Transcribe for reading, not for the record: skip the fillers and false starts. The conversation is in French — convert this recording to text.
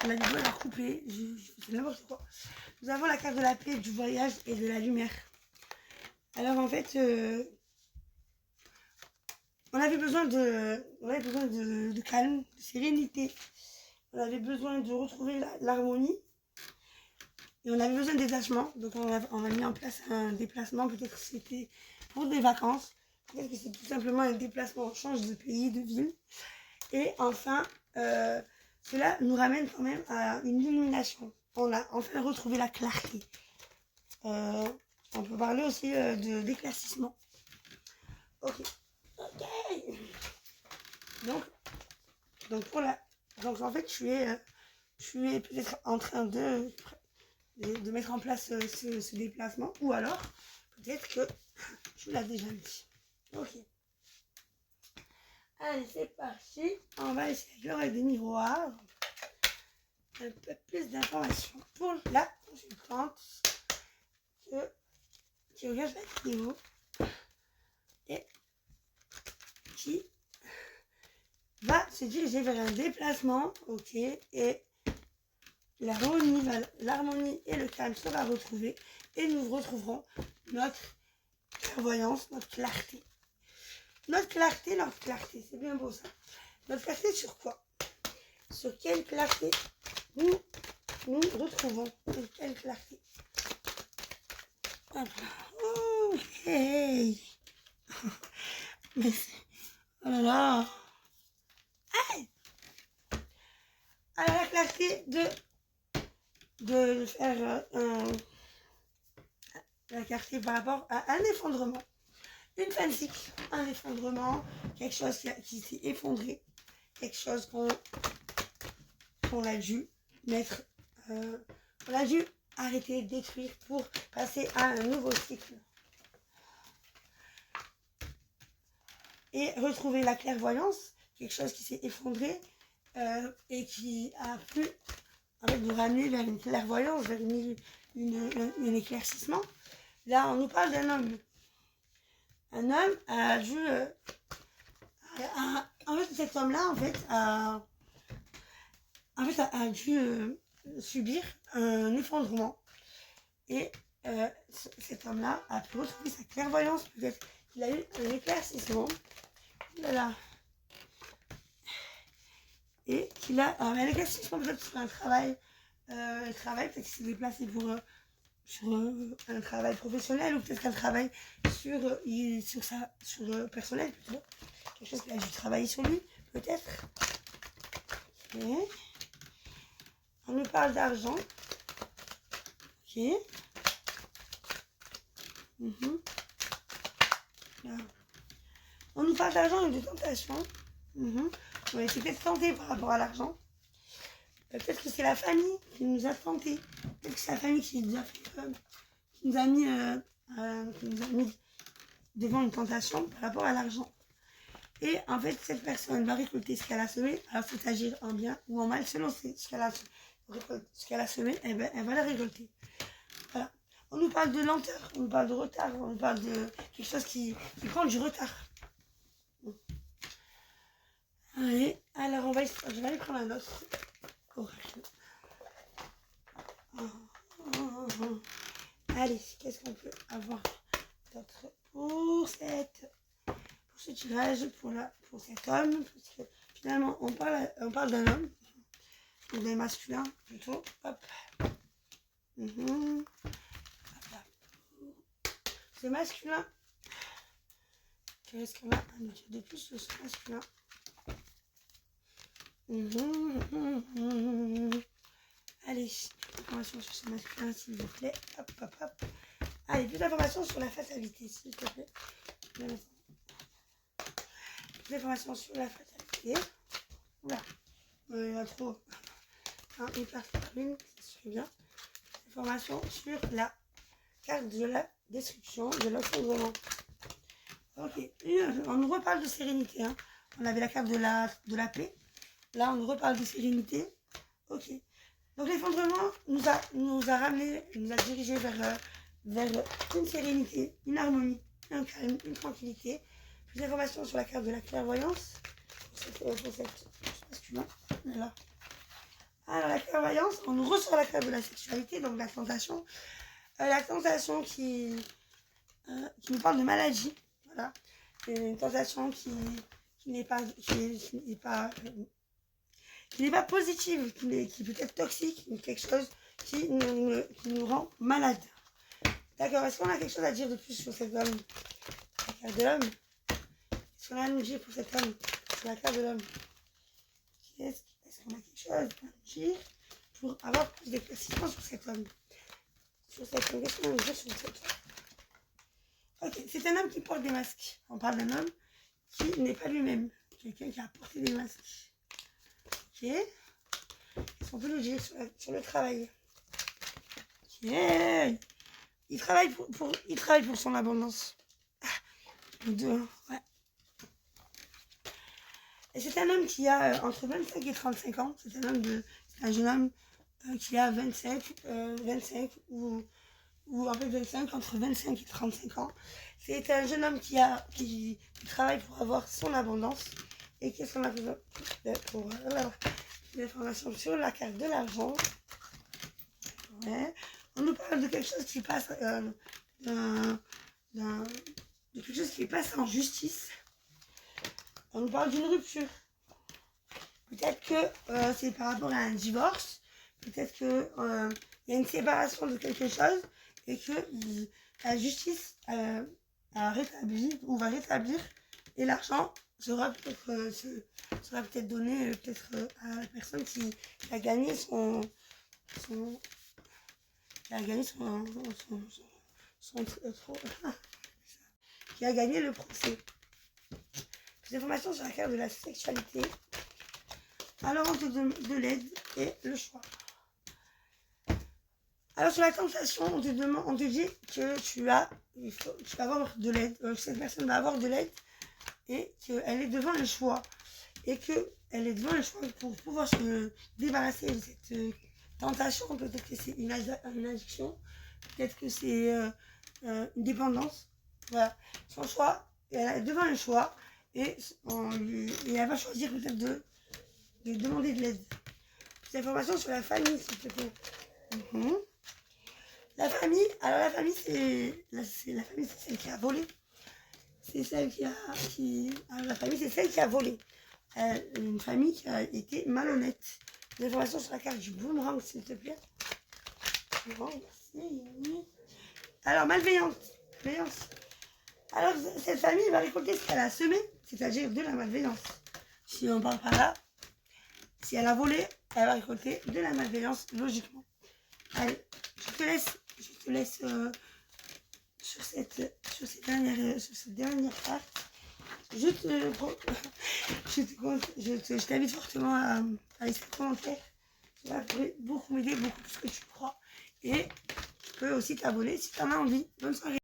la vidéo elle a coupé, je sais n'importe quoi. Nous avons la carte de la paix, du voyage et de la lumière. Alors en fait, on avait besoin de calme, de sérénité. On avait besoin de retrouver l'harmonie. Et on avait besoin de détachement. Donc on a mis en place un déplacement. Peut-être que c'était pour des vacances. Peut-être que c'est tout simplement un déplacement. On change de pays, de ville. Et enfin, cela nous ramène quand même à une illumination. On a enfin retrouvé la clarté. On peut parler aussi d'éclaircissement. Ok. Donc en fait, je suis peut-être en train de mettre en place ce déplacement. Ou alors, peut-être que je l'ai déjà mis. Ok. Allez, c'est parti. On va essayer avec des miroirs. Un peu plus d'informations pour la consultante qui regarde la vidéo et qui va se diriger vers un déplacement. Ok. Et l'harmonie et le calme sera retrouvé et nous retrouverons notre clairvoyance, notre clarté. Notre clarté, c'est bien beau ça. Notre clarté sur quoi? Sur quelle clarté nous retrouvons? Quelle clarté? Ok. Mais oh là là. Hey. Alors la clarté de faire la clarté par rapport à un effondrement. Une fin de cycle, un effondrement, quelque chose qui s'est effondré, quelque chose qu'on a dû mettre, on a dû arrêter, détruire pour passer à un nouveau cycle. Et retrouver la clairvoyance, quelque chose qui s'est effondré et qui a pu en fait, nous ramener vers une clairvoyance, vers un éclaircissement. Là, on nous parle d'un homme. Un homme a dû... en fait, cet homme-là, a dû subir un effondrement. Et cet homme-là a pu retrouver sa clairvoyance. Peut-être qu'il a eu un éclaircissement. Voilà. Et qu'il a un éclaircissement peut-être sur un travail. Peut-être qu'il s'est déplacé sur un travail professionnel ou peut-être qu'un travail sur personnel plutôt. Quelque chose qu'il a dû travailler sur lui, peut-être. Okay. On nous parle d'argent. Ok. On nous parle d'argent et de tentation. On va essayer d'être tenté par rapport à l'argent. Peut-être que c'est la famille qui nous a tentés. Peut-être que c'est la famille qui nous a mis devant une tentation par rapport à l'argent. Et en fait, cette personne va récolter ce qu'elle a semé. Alors, c'est agir en bien ou en mal selon ce qu'elle a semé, elle va la récolter. Voilà. On nous parle de lenteur, on nous parle de retard, on nous parle de quelque chose qui prend du retard. Allez, alors je vais aller prendre un autre oracle. Allez, qu'est-ce qu'on peut avoir d'autre pour ce tirage, pour cet homme, parce que finalement on parle d'un homme, d'un masculin plutôt. Hop. Ce masculin, qu'est-ce qu'on a à nous dire de plus sur ce masculin? Allez, plus d'informations sur ce masculin s'il vous plaît. Hop. Allez, plus d'informations sur la fatalité s'il te plaît. Plus d'informations sur la fatalité. Oula, il y en a trop. Une carte par une, ça suffit bien. Informations sur la carte de la destruction, de l'effondrement. Ok, et on nous reparle de sérénité. On avait la carte de la paix. Là, on nous reparle de sérénité. Ok. Donc l'effondrement nous a ramené, nous a dirigé vers une sérénité, une harmonie, un calme, une tranquillité. Plus d'informations sur la carte de la clairvoyance pour cette masculin. Voilà. Alors, la clairvoyance, on nous ressort la carte de la sexualité, donc la tentation. La tentation qui nous parle de maladie. Voilà. Une tentation qui n'est pas positive, qui peut être toxique, quelque chose qui nous rend malade. D'accord, est-ce qu'on a quelque chose à dire de plus sur cet homme? La carte de l'homme. Qu'est-ce qu'on a à nous dire pour cet homme? Sur la carte de l'homme. Est-ce qu'on a quelque chose à nous dire pour avoir plus d'éclaircissement sur cet homme? Sur cet homme, qu'est-ce qu'on a à nous dire sur cet homme? Ok, c'est un homme qui porte des masques. On parle d'un homme qui n'est pas lui-même. Quelqu'un qui a porté des masques. Ok. Qu'est-ce qu'on peut nous dire sur le travail? Ok. Il travaille pour son abondance. Ouais. Et c'est un homme qui a entre 25 et 35 ans. C'est un jeune homme qui a 25 ou en fait 25, entre 25 et 35 ans. C'est un jeune homme qui travaille pour avoir son abondance. Et qu'est-ce qu'on a besoin pour l'information sur la carte de l'argent? Ouais. On nous parle de quelque chose qui passe de quelque chose qui passe en justice. On nous parle d'une rupture. Peut-être que c'est par rapport à un divorce. Peut-être qu'il y a une séparation de quelque chose et que la justice a rétabli ou va rétablir et l'argent sera peut-être donné à la personne qui a gagné qui a gagné le procès. Des informations sur la carte de la sexualité. Alors on te donne de l'aide et le choix. Alors sur la tentation, on te dit que tu vas avoir de l'aide, cette personne va avoir de l'aide et qu'elle est devant le choix. Et qu'elle est devant le choix pour pouvoir se débarrasser de cette tentation. Peut-être que c'est une addiction, peut-être que c'est une dépendance. Voilà, son choix, elle est devant le choix et elle va choisir peut-être de demander de l'aide. Des informations sur la famille, s'il te plaît. La famille, alors la famille, c'est celle qui a volé. C'est celle alors la famille, c'est celle qui a volé. Une famille qui a été malhonnête. Des informations sur la carte du boomerang, s'il te plaît. Merci. Alors, malveillance. Alors, cette famille va récolter ce qu'elle a semé, c'est-à-dire de la malveillance. Si on parle par là, si elle a volé, elle va récolter de la malveillance, logiquement. Allez, je te laisse sur cette dernière carte. Je t'invite fortement à laisser un commentaire. Ça va beaucoup m'aider, beaucoup plus que tu crois. Et tu peux aussi t'abonner si tu en as envie. Bonne soirée.